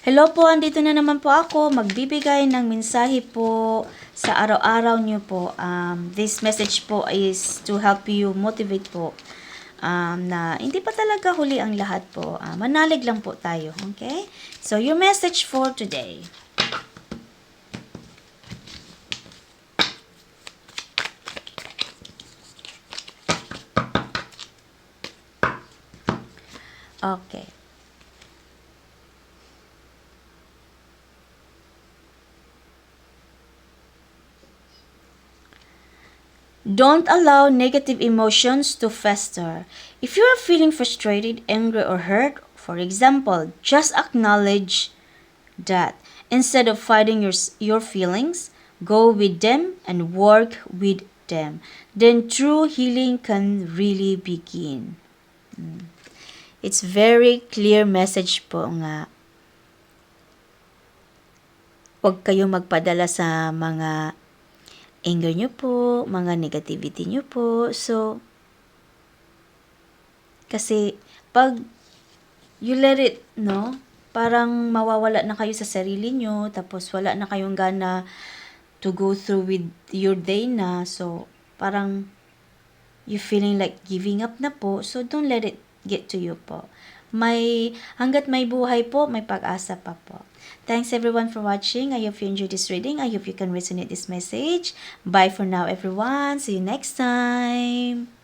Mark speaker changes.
Speaker 1: Hello po, andito na naman po ako. Magbibigay ng mensahe po sa araw-araw niyo po. This message po is to help you motivate po. Na hindi pa talaga huli ang lahat po. Manalig lang po tayo, okay? So, your message for today. Okay. Don't allow negative emotions to fester. If you are feeling frustrated, angry, or hurt, for example, just acknowledge that. Instead of fighting your feelings, go with them and work with them. Then true healing can really begin. It's very clear message po nga. Huwag kayo magpadala sa mga anger nyo po, mga negativity nyo po. So, kasi pag you let it, no? Parang mawawala na kayo sa sarili nyo, tapos wala na kayong gana to go through with your day na. So, parang you feeling like giving up na po. So, don't let it get to you po. Hanggat may buhay po, may pag-asa pa po. Thanks everyone for watching. I hope you enjoyed this reading. I hope you can resonate this message. Bye for now everyone. See you next time.